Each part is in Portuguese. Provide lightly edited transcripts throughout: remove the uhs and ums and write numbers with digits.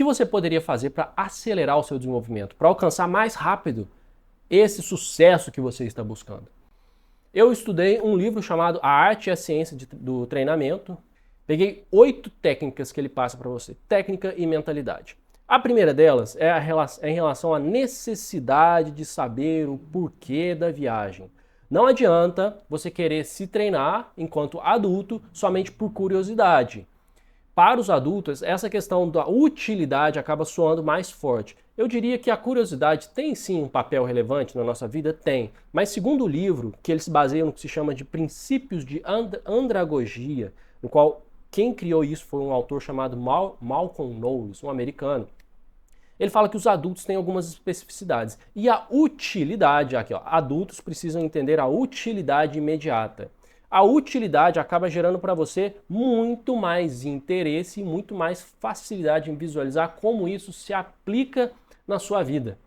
que você poderia fazer para acelerar o seu desenvolvimento, para alcançar mais rápido esse sucesso que você está buscando? Eu estudei um livro chamado A Arte e a Ciência do Treinamento. Peguei 8 técnicas que ele passa para você. Técnica e mentalidade. A primeira delas é em relação à necessidade de saber o porquê da viagem. Não adianta você querer se treinar enquanto adulto somente por curiosidade. Para os adultos, essa questão da utilidade acaba soando mais forte. Eu diria que a curiosidade tem sim um papel relevante na nossa vida? Tem. Mas segundo o livro, que ele se baseia no que se chama de princípios de andragogia, no qual quem criou isso foi um autor chamado Malcolm Knowles, um americano. Ele fala que os adultos têm algumas especificidades. E a utilidade, aqui ó, adultos precisam entender a utilidade imediata. A utilidade acaba gerando para você muito mais interesse e muito mais facilidade em visualizar como isso se aplica na sua vida.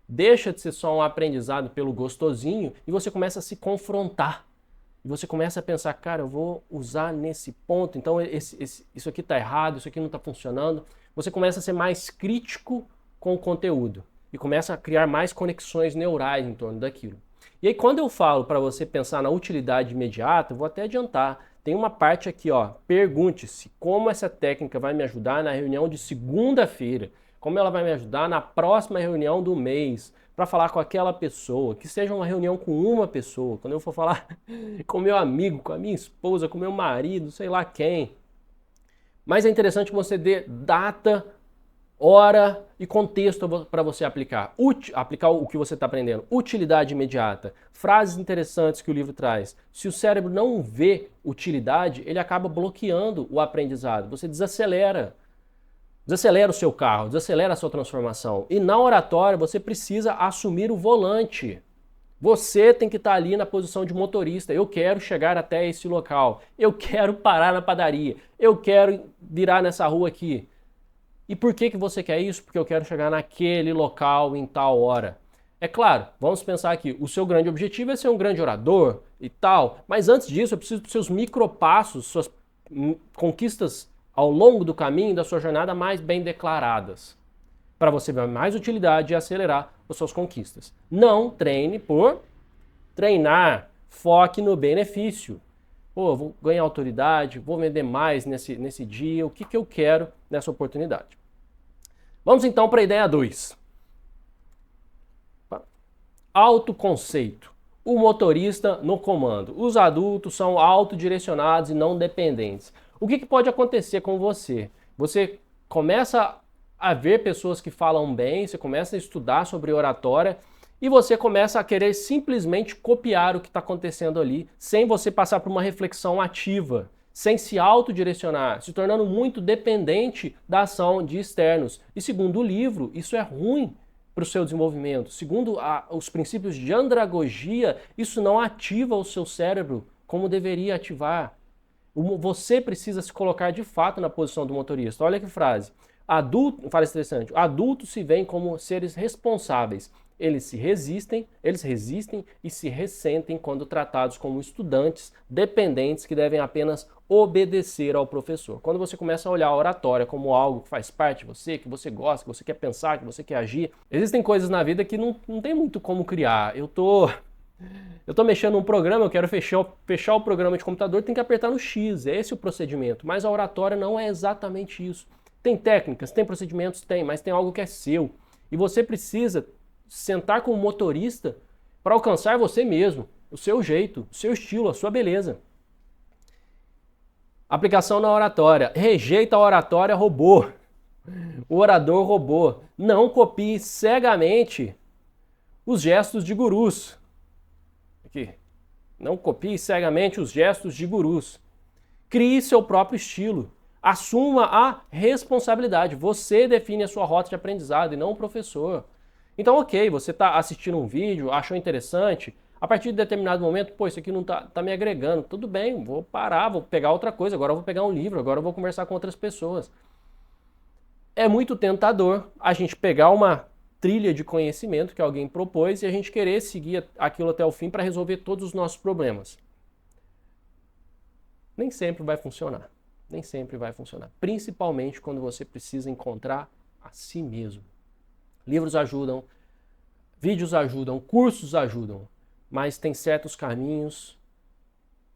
Deixa de ser só um aprendizado pelo gostosinho e você começa a se confrontar. E você começa a pensar, cara, eu vou usar nesse ponto, então isso aqui está errado, isso aqui não está funcionando. Você começa a ser mais crítico com o conteúdo e começa a criar mais conexões neurais em torno daquilo. E aí quando eu falo para você pensar na utilidade imediata, eu vou até adiantar. Tem uma parte aqui, ó, pergunte-se como essa técnica vai me ajudar na reunião de segunda-feira, como ela vai me ajudar na próxima reunião do mês, para falar com aquela pessoa, que seja uma reunião com uma pessoa, quando eu for falar com meu amigo, com a minha esposa, com meu marido, sei lá quem. Mas é interessante que você dê data, hora e contexto para você aplicar. Aplicar o que você está aprendendo. Utilidade imediata. Frases interessantes que o livro traz. Se o cérebro não vê utilidade, ele acaba bloqueando o aprendizado. Você desacelera. Desacelera o seu carro, desacelera a sua transformação. E na oratória você precisa assumir o volante. Você tem que estar ali na posição de motorista. Eu quero chegar até esse local. Eu quero parar na padaria. Eu quero virar nessa rua aqui. E por que você quer isso? Porque eu quero chegar naquele local em tal hora. É claro, vamos pensar aqui, o seu grande objetivo é ser um grande orador e tal, mas antes disso eu preciso dos seus micropassos, suas conquistas ao longo do caminho da sua jornada mais bem declaradas, para você ver mais utilidade e acelerar as suas conquistas. Não treine por treinar, foque no benefício. Pô, vou ganhar autoridade, vou vender mais nesse dia, o que eu quero nessa oportunidade. Vamos então para a ideia 2. Autoconceito. O motorista no comando. Os adultos são autodirecionados e não dependentes. O que pode acontecer com você? Você começa a ver pessoas que falam bem, você começa a estudar sobre oratória e você começa a querer simplesmente copiar o que está acontecendo ali, sem você passar por uma reflexão ativa, sem se autodirecionar, se tornando muito dependente da ação de externos. E segundo o livro, isso é ruim para o seu desenvolvimento. Segundo os princípios de andragogia, isso não ativa o seu cérebro como deveria ativar. Você precisa se colocar de fato na posição do motorista. Olha que frase. Frase interessante. Adultos se veem como seres responsáveis. Eles resistem e se ressentem quando tratados como estudantes dependentes que devem apenas obedecer ao professor. Quando você começa a olhar a oratória como algo que faz parte de você, que você gosta, que você quer pensar, que você quer agir, existem coisas na vida que não tem muito como criar. Eu tô mexendo num programa, eu quero fechar o programa de computador, tem que apertar no X, é esse o procedimento. Mas a oratória não é exatamente isso. Tem técnicas, tem procedimentos, tem, mas tem algo que é seu. E você precisa sentar como motorista para alcançar você mesmo, o seu jeito, o seu estilo, a sua beleza. Aplicação na oratória. Rejeita a oratória robô. O orador robô. Não copie cegamente os gestos de gurus. Aqui. Não copie cegamente os gestos de gurus. Crie seu próprio estilo. Assuma a responsabilidade. Você define a sua rota de aprendizado e não o professor. Então, ok, você está assistindo um vídeo, achou interessante, a partir de determinado momento, pô, isso aqui não tá me agregando. Tudo bem, vou parar, vou pegar outra coisa, agora eu vou pegar um livro, agora eu vou conversar com outras pessoas. É muito tentador a gente pegar uma trilha de conhecimento que alguém propôs e a gente querer seguir aquilo até o fim para resolver todos os nossos problemas. Nem sempre vai funcionar. Nem sempre vai funcionar. Principalmente quando você precisa encontrar a si mesmo. Livros ajudam, vídeos ajudam, cursos ajudam, mas tem certos caminhos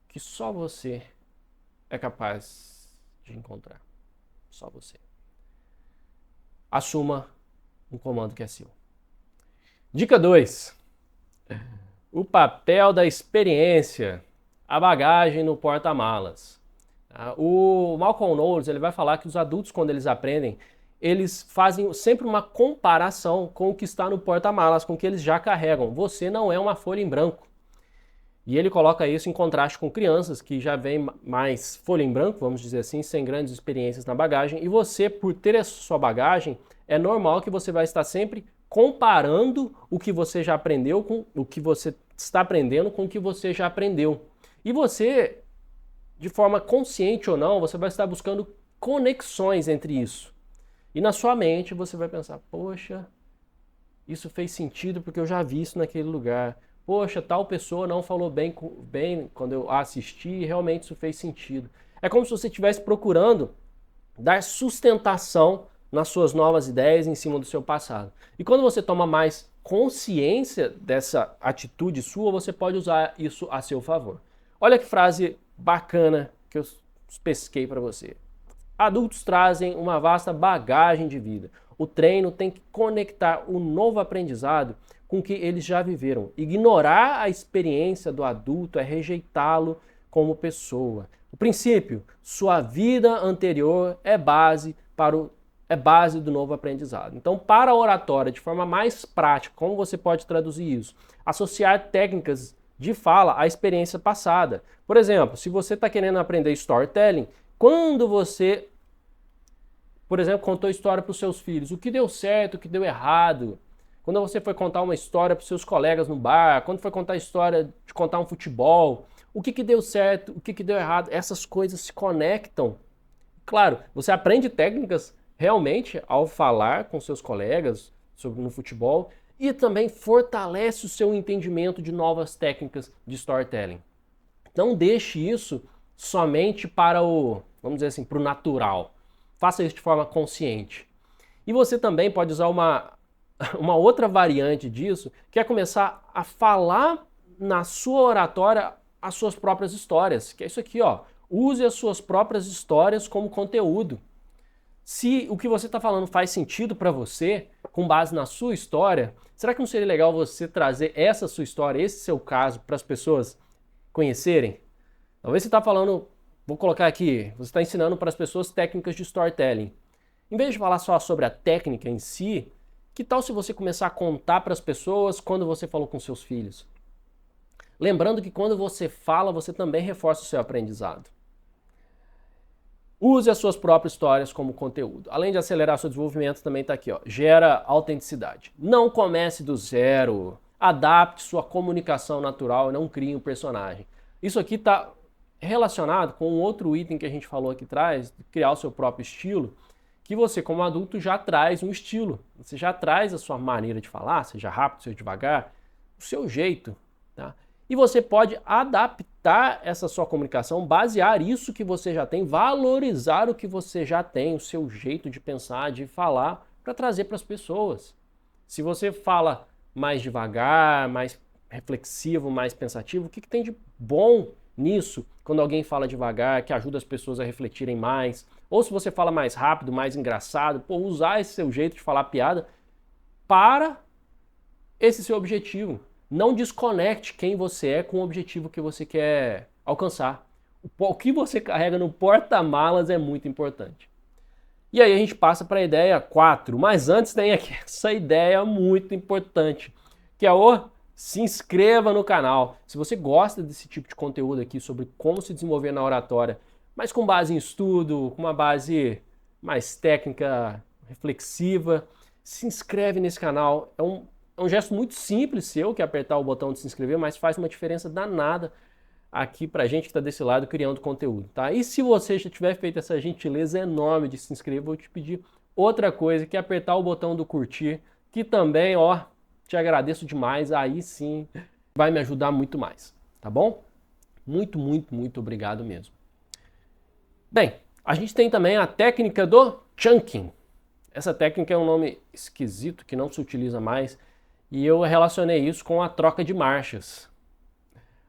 que só você é capaz de encontrar. Só você. Assuma um comando que é seu. Dica 2. O papel da experiência, a bagagem no porta-malas. O Malcolm Knowles ele vai falar que os adultos, quando eles aprendem, eles fazem sempre uma comparação com o que está no porta-malas, com o que eles já carregam. Você não é uma folha em branco. E ele coloca isso em contraste com crianças que já vêm mais folha em branco, vamos dizer assim, sem grandes experiências na bagagem. E você, por ter essa sua bagagem, é normal que você vai estar sempre comparando o que você já aprendeu com o que você está aprendendo com o que você já aprendeu. E você, de forma consciente ou não, você vai estar buscando conexões entre isso. E na sua mente você vai pensar, poxa, isso fez sentido porque eu já vi isso naquele lugar. Poxa, tal pessoa não falou bem quando eu assisti e realmente isso fez sentido. É como se você estivesse procurando dar sustentação nas suas novas ideias em cima do seu passado. E quando você toma mais consciência dessa atitude sua, você pode usar isso a seu favor. Olha que frase bacana que eu pesquei para você. Adultos trazem uma vasta bagagem de vida. O treino tem que conectar o novo aprendizado com o que eles já viveram. Ignorar a experiência do adulto é rejeitá-lo como pessoa. O princípio, sua vida anterior é base do novo aprendizado. Então, para a oratória, de forma mais prática, como você pode traduzir isso? Associar técnicas de fala à experiência passada. Por exemplo, se você está querendo aprender storytelling, quando você, por exemplo, contou história para os seus filhos, o que deu certo, o que deu errado, quando você foi contar uma história para os seus colegas no bar, quando foi contar a história de contar um futebol, o que deu certo, o que deu errado, essas coisas se conectam. Claro, você aprende técnicas realmente ao falar com seus colegas no futebol e também fortalece o seu entendimento de novas técnicas de storytelling. Não deixe isso somente para vamos dizer assim, para o natural. Faça isso de forma consciente. E você também pode usar uma outra variante disso, que é começar a falar na sua oratória as suas próprias histórias, que é isso aqui, ó. Use as suas próprias histórias como conteúdo. Se o que você está falando faz sentido para você, com base na sua história, será que não seria legal você trazer essa sua história, esse seu caso, para as pessoas conhecerem? Talvez você está falando, vou colocar aqui, você está ensinando para as pessoas técnicas de storytelling. Em vez de falar só sobre a técnica em si, que tal se você começar a contar para as pessoas quando você falou com seus filhos? Lembrando que quando você fala, você também reforça o seu aprendizado. Use as suas próprias histórias como conteúdo. Além de acelerar seu desenvolvimento, também está aqui, ó, gera autenticidade. Não comece do zero. Adapte sua comunicação natural e não crie um personagem. Isso aqui está relacionado com um outro item que a gente falou aqui atrás, criar o seu próprio estilo, que você, como adulto, já traz um estilo. Você já traz a sua maneira de falar, seja rápido, seja devagar, o seu jeito. Tá? E você pode adaptar essa sua comunicação, basear isso que você já tem, valorizar o que você já tem, o seu jeito de pensar, de falar, para trazer para as pessoas. Se você fala mais devagar, mais reflexivo, mais pensativo, o que tem de bom nisso quando alguém fala devagar, que ajuda as pessoas a refletirem mais? Ou se você fala mais rápido, mais engraçado, usar esse seu jeito de falar piada para esse seu objetivo. Não desconecte quem você é com o objetivo que você quer alcançar. O que você carrega no porta-malas é muito importante. E aí a gente passa para a ideia 4, mas antes tem aqui essa ideia muito importante, que é se inscreva no canal. Se você gosta desse tipo de conteúdo aqui sobre como se desenvolver na oratória, mas com base em estudo, com uma base mais técnica, reflexiva, se inscreve nesse canal. É um gesto muito simples seu, que é apertar o botão de se inscrever, mas faz uma diferença danada aqui pra gente que está desse lado criando conteúdo, tá? E se você já tiver feito essa gentileza enorme de se inscrever, vou te pedir outra coisa, que é apertar o botão do curtir, que também, te agradeço demais, aí sim vai me ajudar muito mais, tá bom? Muito, muito, muito obrigado mesmo. Bem, a gente tem também a técnica do chunking. Essa técnica é um nome esquisito que não se utiliza mais e eu relacionei isso com a troca de marchas.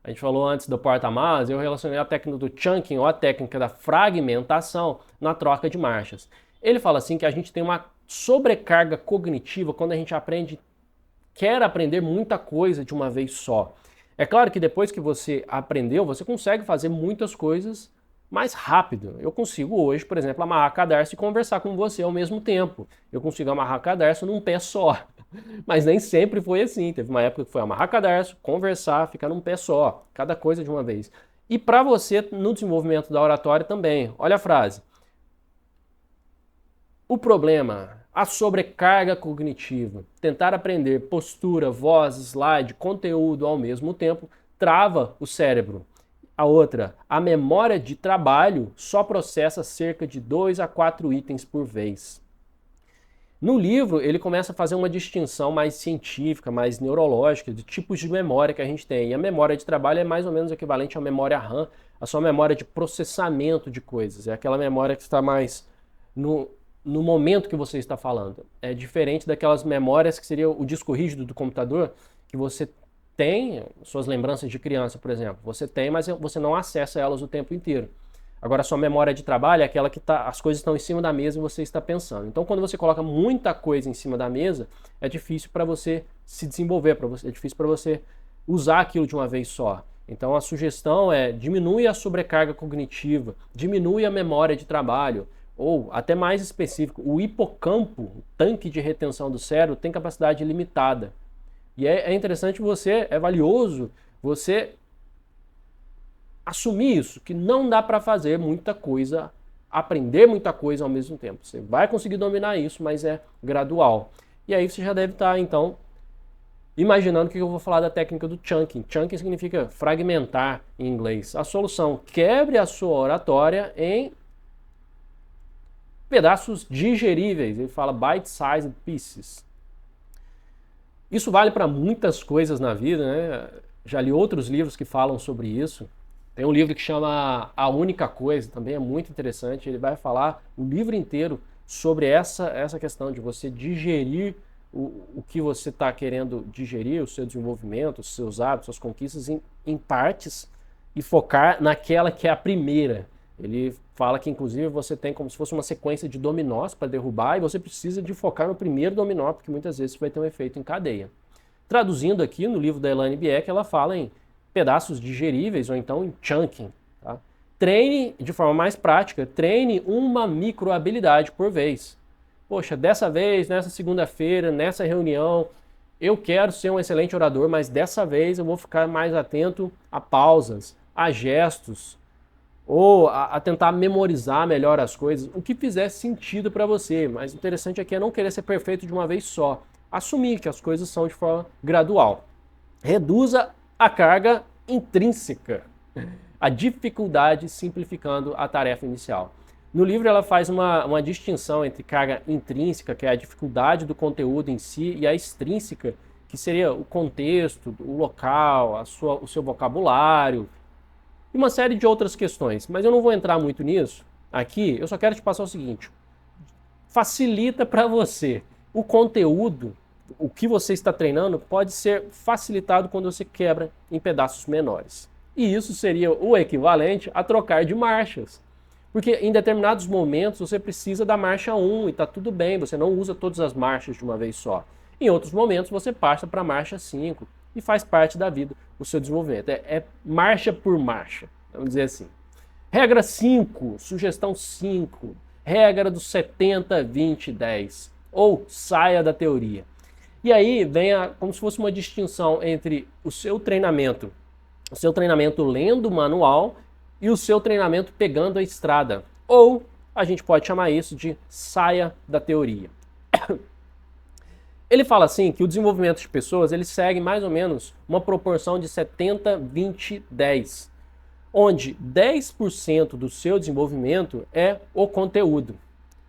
A gente falou antes do porta-malas, eu relacionei a técnica do chunking ou a técnica da fragmentação na troca de marchas. Ele fala assim que a gente tem uma sobrecarga cognitiva quando a gente quer aprender muita coisa de uma vez só. É claro que depois que você aprendeu, você consegue fazer muitas coisas mais rápido. Eu consigo hoje, por exemplo, amarrar cadarço e conversar com você ao mesmo tempo. Eu consigo amarrar cadarço num pé só. Mas nem sempre foi assim. Teve uma época que foi amarrar cadarço, conversar, ficar num pé só. Cada coisa de uma vez. E para você, no desenvolvimento da oratória também. Olha a frase. O problema, a sobrecarga cognitiva, tentar aprender postura, voz, slide, conteúdo ao mesmo tempo, trava o cérebro. A outra, a memória de trabalho só processa cerca de 2 a 4 itens por vez. No livro, ele começa a fazer uma distinção mais científica, mais neurológica, de tipos de memória que a gente tem. E a memória de trabalho é mais ou menos equivalente à memória RAM, a sua memória de processamento de coisas. É aquela memória que está mais no momento que você está falando. É diferente daquelas memórias que seria o disco rígido do computador, que você tem, suas lembranças de criança, por exemplo. Você tem, mas você não acessa elas o tempo inteiro. Agora, a sua memória de trabalho é aquela que as coisas estão em cima da mesa e você está pensando. Então, quando você coloca muita coisa em cima da mesa, é difícil para você se desenvolver, é difícil para você usar aquilo de uma vez só. Então, a sugestão é diminui a sobrecarga cognitiva, diminui a memória de trabalho, ou, até mais específico, o hipocampo, o tanque de retenção do cérebro, tem capacidade limitada. E é interessante é valioso você assumir isso, que não dá para fazer muita coisa, aprender muita coisa ao mesmo tempo. Você vai conseguir dominar isso, mas é gradual. E aí você já deve estar, então, imaginando que eu vou falar da técnica do chunking. Chunking significa fragmentar em inglês. A solução, quebre a sua oratória em pedaços digeríveis. Ele fala bite-sized pieces. Isso vale para muitas coisas na vida, né? Já li outros livros que falam sobre isso. Tem um livro que chama A Única Coisa, também é muito interessante. Ele vai falar o livro inteiro sobre essa questão de você digerir o que você está querendo digerir, o seu desenvolvimento, os seus hábitos, suas conquistas em partes e focar naquela que é a primeira. Ele fala que, inclusive, você tem como se fosse uma sequência de dominós para derrubar e você precisa de focar no primeiro dominó, porque muitas vezes vai ter um efeito em cadeia. Traduzindo aqui, no livro da Elaine Bieck, ela fala em pedaços digeríveis ou então em chunking. Tá? Treine, de forma mais prática, treine uma microhabilidade por vez. Poxa, dessa vez, nessa segunda-feira, nessa reunião, eu quero ser um excelente orador, mas dessa vez eu vou ficar mais atento a pausas, a gestos, ou a tentar memorizar melhor as coisas, o que fizer sentido para você. Mas o interessante aqui é não querer ser perfeito de uma vez só. Assumir que as coisas são de forma gradual. Reduza a carga intrínseca, a dificuldade simplificando a tarefa inicial. No livro ela faz uma distinção entre carga intrínseca, que é a dificuldade do conteúdo em si, e a extrínseca, que seria o contexto, o local, o seu vocabulário, e uma série de outras questões, mas eu não vou entrar muito nisso aqui. Eu só quero te passar o seguinte: facilita para você. O conteúdo, o que você está treinando, pode ser facilitado quando você quebra em pedaços menores. E isso seria o equivalente a trocar de marchas. Porque em determinados momentos você precisa da marcha 1 e está tudo bem, você não usa todas as marchas de uma vez só. Em outros momentos você passa para a marcha 5 e faz parte da vida o seu desenvolvimento. É marcha por marcha, vamos dizer assim. Regra 5, sugestão 5, regra do 70, 20, 10, ou saia da teoria. E aí vem como se fosse uma distinção entre o seu treinamento lendo o manual e o seu treinamento pegando a estrada. Ou a gente pode chamar isso de saia da teoria. Ele fala assim que o desenvolvimento de pessoas ele segue mais ou menos uma proporção de 70, 20, 10, onde 10% do seu desenvolvimento é o conteúdo.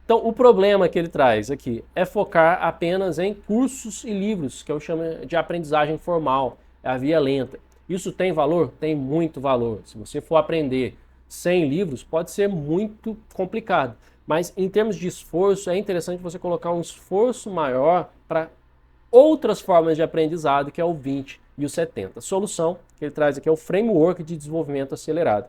Então, o problema que ele traz aqui é focar apenas em cursos e livros, que eu chamo de aprendizagem formal, é a via lenta. Isso tem valor? Tem muito valor. Se você for aprender 100 livros, pode ser muito complicado. Mas em termos de esforço, é interessante você colocar um esforço maior para outras formas de aprendizado, que é o 20 e o 70. A solução que ele traz aqui é o framework de desenvolvimento acelerado.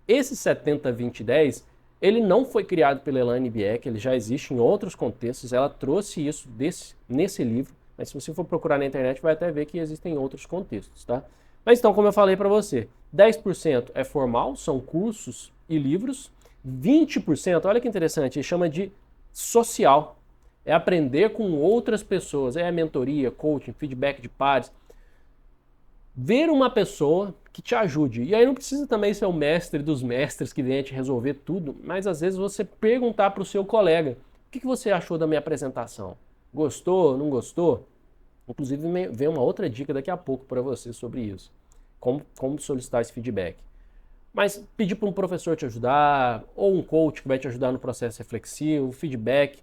Esse 70, 20 e 10, ele não foi criado pela Elaine Bieck, ele já existe em outros contextos, ela trouxe isso nesse livro, mas se você for procurar na internet vai até ver que existem outros contextos, tá? Mas então, como eu falei para você, 10% é formal, são cursos e livros, 20%, olha que interessante, ele chama de social, é aprender com outras pessoas, é a mentoria, coaching, feedback de pares, ver uma pessoa que te ajude. E aí não precisa também ser o mestre dos mestres que venha te resolver tudo, mas às vezes você perguntar para o seu colega, o que você achou da minha apresentação? Gostou, não gostou? Inclusive vem uma outra dica daqui a pouco para você sobre isso, como solicitar esse feedback. Mas pedir para um professor te ajudar, ou um coach que vai te ajudar no processo reflexivo, feedback.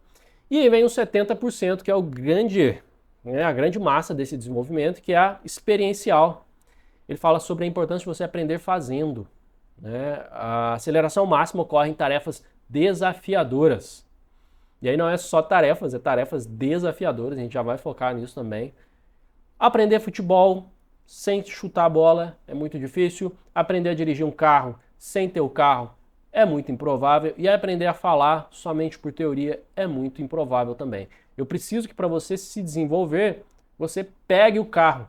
E aí vem os 70%, que é a grande massa desse desenvolvimento, que é a experiencial. Ele fala sobre a importância de você aprender fazendo, né? A aceleração máxima ocorre em tarefas desafiadoras. E aí não é só tarefas, é tarefas desafiadoras, a gente já vai focar nisso também. Aprender futebol sem chutar a bola é muito difícil. Aprender a dirigir um carro sem ter o carro é muito improvável. E aprender a falar somente por teoria é muito improvável também. Eu preciso que para você se desenvolver, você pegue o carro.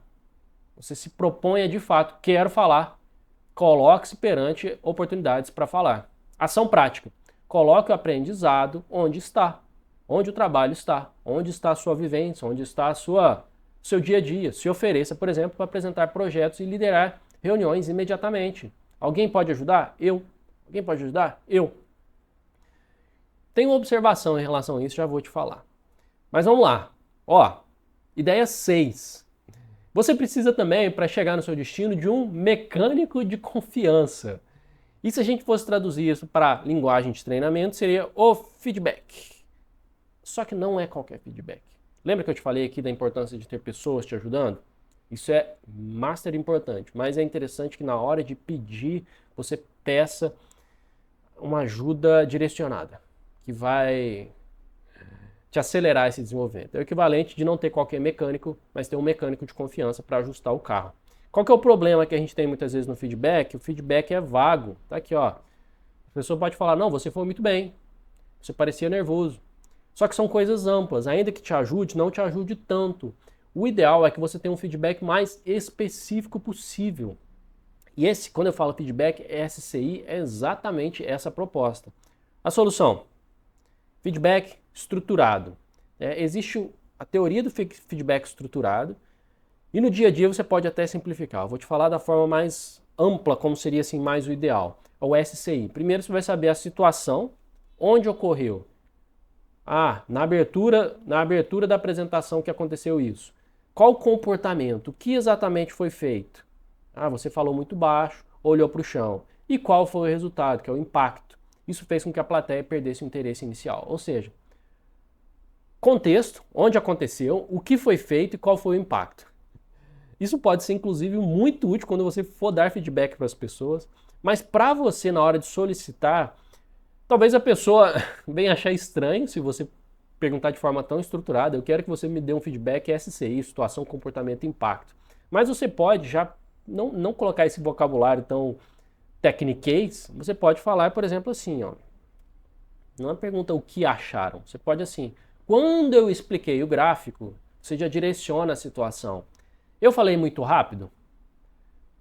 Você se proponha de fato, quero falar. Coloque-se perante oportunidades para falar. Ação prática. Coloque o aprendizado onde está. Onde o trabalho está. Onde está a sua vivência. Onde está seu dia a dia. Se ofereça, por exemplo, para apresentar projetos e liderar reuniões imediatamente. Alguém pode ajudar? Eu. Alguém pode ajudar? Eu. Tem uma observação em relação a isso, já vou te falar. Mas vamos lá. Ó, ideia 6. Você precisa também, para chegar no seu destino, de um mecânico de confiança. E se a gente fosse traduzir isso para linguagem de treinamento, seria o feedback. Só que não é qualquer feedback. Lembra que eu te falei aqui da importância de ter pessoas te ajudando? Isso é master importante, mas é interessante que na hora de pedir, você peça uma ajuda direcionada, que vai te acelerar esse desenvolvimento. É o equivalente de não ter qualquer mecânico, mas ter um mecânico de confiança para ajustar o carro. Qual que é o problema que a gente tem muitas vezes no feedback? O feedback é vago. Tá aqui, ó. A pessoa pode falar, não, você foi muito bem, você parecia nervoso. Só que são coisas amplas, ainda que te ajude, não te ajude tanto. O ideal é que você tenha um feedback mais específico possível. E quando eu falo feedback, SCI é exatamente essa proposta. A solução, feedback estruturado. Existe a teoria do feedback estruturado e no dia a dia você pode até simplificar. Eu vou te falar da forma mais ampla, como seria assim mais o ideal. É o SCI. Primeiro você vai saber a situação, onde ocorreu. Na abertura da apresentação que aconteceu isso. Qual o comportamento? O que exatamente foi feito? Você falou muito baixo, olhou para o chão. E qual foi o resultado, que é o impacto? Isso fez com que a plateia perdesse o interesse inicial. Ou seja, contexto, onde aconteceu, o que foi feito e qual foi o impacto. Isso pode ser, inclusive, muito útil quando você for dar feedback para as pessoas, mas para você, na hora de solicitar, talvez a pessoa venha achar estranho se você perguntar de forma tão estruturada, eu quero que você me dê um feedback SCI, situação, comportamento e impacto. Mas você pode já não colocar esse vocabulário tão techniquez, você pode falar, por exemplo, assim, ó, não é pergunta o que acharam, você pode assim, quando eu expliquei o gráfico, você já direciona a situação. Eu falei muito rápido?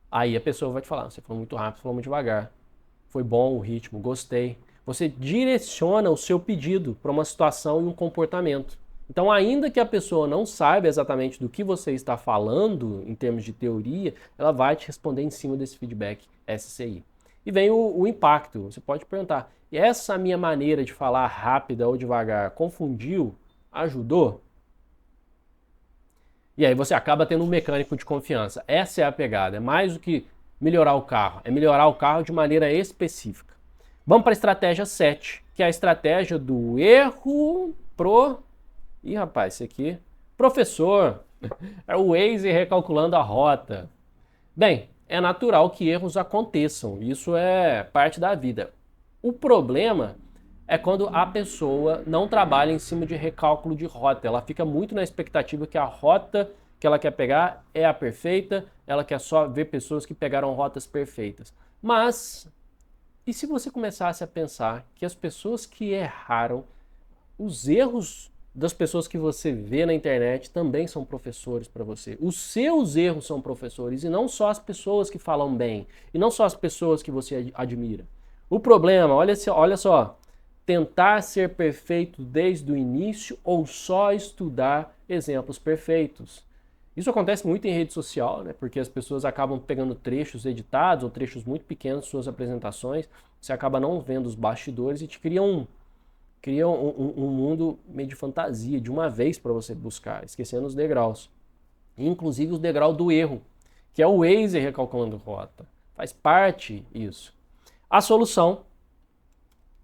Aí a pessoa vai te falar, você falou muito rápido, falou muito devagar. Foi bom o ritmo, gostei. Você direciona o seu pedido para uma situação e um comportamento. Então, ainda que a pessoa não saiba exatamente do que você está falando em termos de teoria, ela vai te responder em cima desse feedback SCI. E vem o impacto. Você pode perguntar, e essa minha maneira de falar rápida ou devagar confundiu? Ajudou? E aí você acaba tendo um mecânico de confiança. Essa é a pegada. É mais do que melhorar o carro. É melhorar o carro de maneira específica. Vamos para a estratégia 7, que é a estratégia do erro pro... Ih, rapaz, esse aqui... Professor. É o Waze recalculando a rota. Bem, é natural que erros aconteçam. Isso é parte da vida. O problema é quando a pessoa não trabalha em cima de recálculo de rota. Ela fica muito na expectativa que a rota que ela quer pegar é a perfeita, ela quer só ver pessoas que pegaram rotas perfeitas. Mas, e se você começasse a pensar que as pessoas que erraram, os erros das pessoas que você vê na internet também são professores para você. Os seus erros são professores e não só as pessoas que falam bem, e não só as pessoas que você admira. O problema, olha só, tentar ser perfeito desde o início ou só estudar exemplos perfeitos. Isso acontece muito em rede social, né? Porque as pessoas acabam pegando trechos editados ou trechos muito pequenos de suas apresentações, você acaba não vendo os bastidores e te criam um mundo meio de fantasia, de uma vez para você buscar, esquecendo os degraus. Inclusive o degrau do erro, que é o Waze recalculando rota. Faz parte isso. A solução,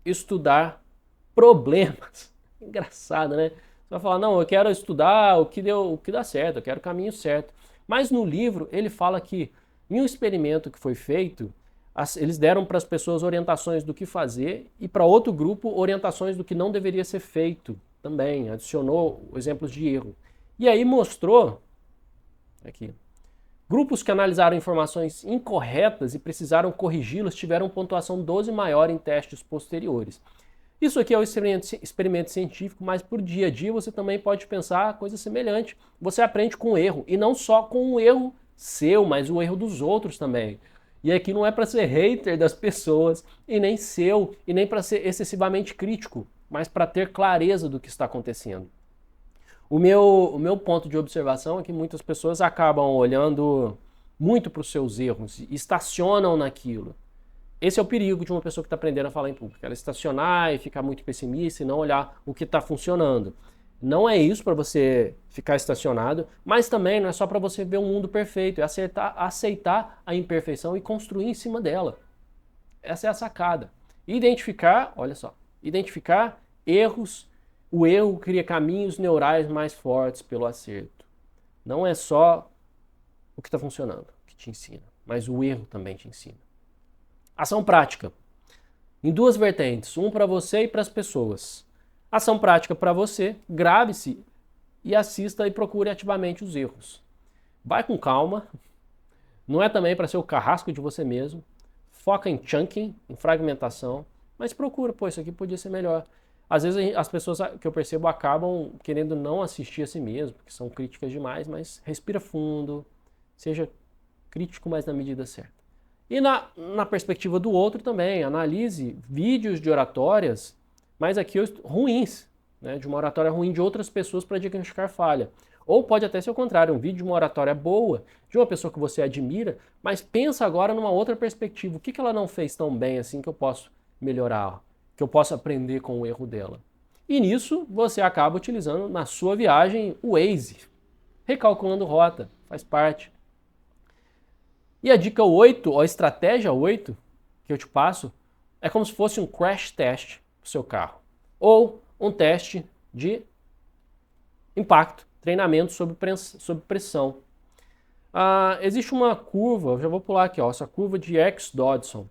estudar problemas. Engraçado, né? Você vai falar, não, eu quero estudar o que dá certo, eu quero o caminho certo. Mas no livro ele fala que em um experimento que foi feito, eles deram para as pessoas orientações do que fazer e para outro grupo orientações do que não deveria ser feito também. Adicionou exemplos de erro. E aí mostrou, aqui, grupos que analisaram informações incorretas e precisaram corrigi-las tiveram pontuação 12 maior em testes posteriores. Isso aqui é um experimento científico, mas por dia a dia você também pode pensar coisa semelhante. Você aprende com o erro, e não só com o erro seu, mas o erro dos outros também. E aqui não é para ser hater das pessoas, e nem seu, e nem para ser excessivamente crítico, mas para ter clareza do que está acontecendo. O meu ponto de observação é que muitas pessoas acabam olhando muito para os seus erros e estacionam naquilo. Esse é o perigo de uma pessoa que está aprendendo a falar em público. Ela estacionar e ficar muito pessimista e não olhar o que está funcionando. Não é isso para você ficar estacionado, mas também não é só para você ver um mundo perfeito. É aceitar a imperfeição e construir em cima dela. Essa é a sacada. Identificar, olha só, identificar erros. O erro cria caminhos neurais mais fortes pelo acerto. Não é só o que está funcionando que te ensina, mas o erro também te ensina. Ação prática. Em duas vertentes, um para você e para as pessoas. Ação prática para você, grave-se e assista e procure ativamente os erros. Vai com calma, não é também para ser o carrasco de você mesmo. Foca em chunking, em fragmentação, mas procura, pô, isso aqui podia ser melhor. Às vezes as pessoas que eu percebo acabam querendo não assistir a si mesmo, porque são críticas demais, mas respira fundo, seja crítico, mas na medida certa. E na perspectiva do outro também, analise vídeos de oratórias, mas aqui ruins, né, de uma oratória ruim de outras pessoas para diagnosticar falha. Ou pode até ser o contrário, um vídeo de uma oratória boa, de uma pessoa que você admira, mas pensa agora numa outra perspectiva. O que ela não fez tão bem assim que eu posso melhorar, que eu posso aprender com o erro dela? E nisso você acaba utilizando na sua viagem o Waze, recalculando rota, faz parte. E a dica 8, ou a estratégia 8, que eu te passo, é como se fosse um crash test do seu carro. Ou um teste de impacto, treinamento sob pressão. Existe uma curva, eu já vou pular aqui, ó, essa curva de X-Dodson.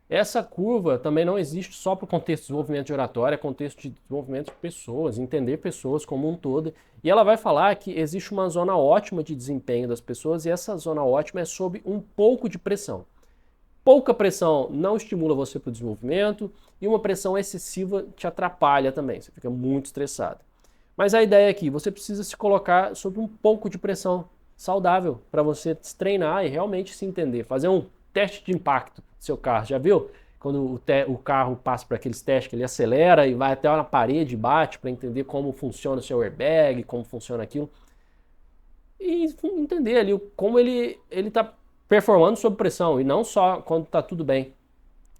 Essa curva também não existe só para o contexto de desenvolvimento de oratória, é contexto de desenvolvimento de pessoas, entender pessoas como um todo. E ela vai falar que existe uma zona ótima de desempenho das pessoas e essa zona ótima é sob um pouco de pressão. Pouca pressão não estimula você para o desenvolvimento e uma pressão excessiva te atrapalha também, você fica muito estressado. Mas a ideia aqui, você precisa se colocar sob um pouco de pressão saudável para você se treinar e realmente se entender, fazer um teste de impacto do seu carro. Já viu? Quando o carro passa por aqueles testes que ele acelera e vai até na parede e bate para entender como funciona o seu airbag, como funciona aquilo. E entender ali como ele está performando sob pressão e não só quando está tudo bem.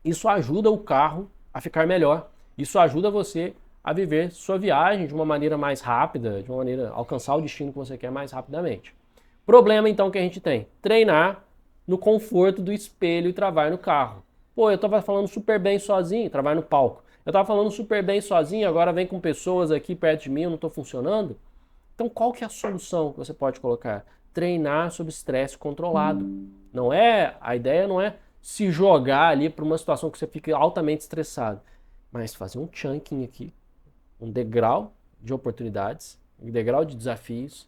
Isso ajuda o carro a ficar melhor. Isso ajuda você a viver sua viagem de uma maneira mais rápida, de uma maneira a alcançar o destino que você quer mais rapidamente. Problema então que a gente tem? Treinar no conforto do espelho e travar no carro. Pô, eu estava falando super bem sozinho, travar no palco. Eu estava falando super bem sozinho, agora vem com pessoas aqui perto de mim, eu não estou funcionando. Então qual que é a solução que você pode colocar? Treinar sob estresse controlado. A ideia não é se jogar ali para uma situação que você fique altamente estressado. mas fazer um chunking aqui, um degrau de oportunidades, um degrau de desafios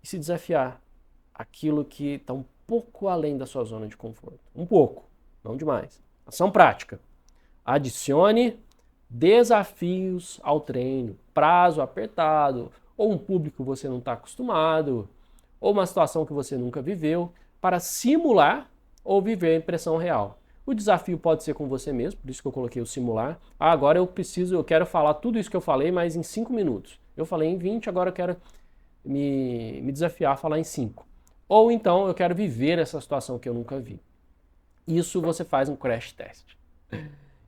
e se desafiar aquilo que está um pouco além da sua zona de conforto. Um pouco, não demais. Ação prática. Adicione desafios ao treino, prazo apertado, ou um público que você não está acostumado, ou uma situação que você nunca viveu, para simular ou viver a impressão real. O desafio pode ser com você mesmo, por isso que eu coloquei o simular. Ah, agora eu quero falar tudo isso que eu falei, mas em 5 minutos. Eu falei em 20, agora eu quero me desafiar a falar em 5. Ou então eu quero viver essa situação que eu nunca vi. Isso você faz um crash test.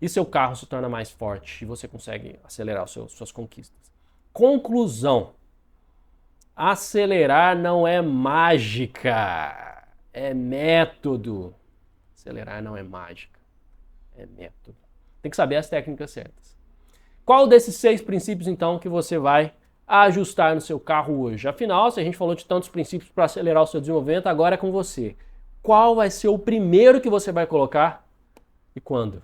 E seu carro se torna mais forte e você consegue acelerar suas conquistas. Conclusão. Acelerar não é mágica, é método. Acelerar não é mágica, é método. Tem que saber as técnicas certas. Qual desses 6 princípios, então, que você vai ajustar no seu carro hoje? Afinal, se a gente falou de tantos princípios para acelerar o seu desenvolvimento, agora é com você. Qual vai ser o primeiro que você vai colocar e quando?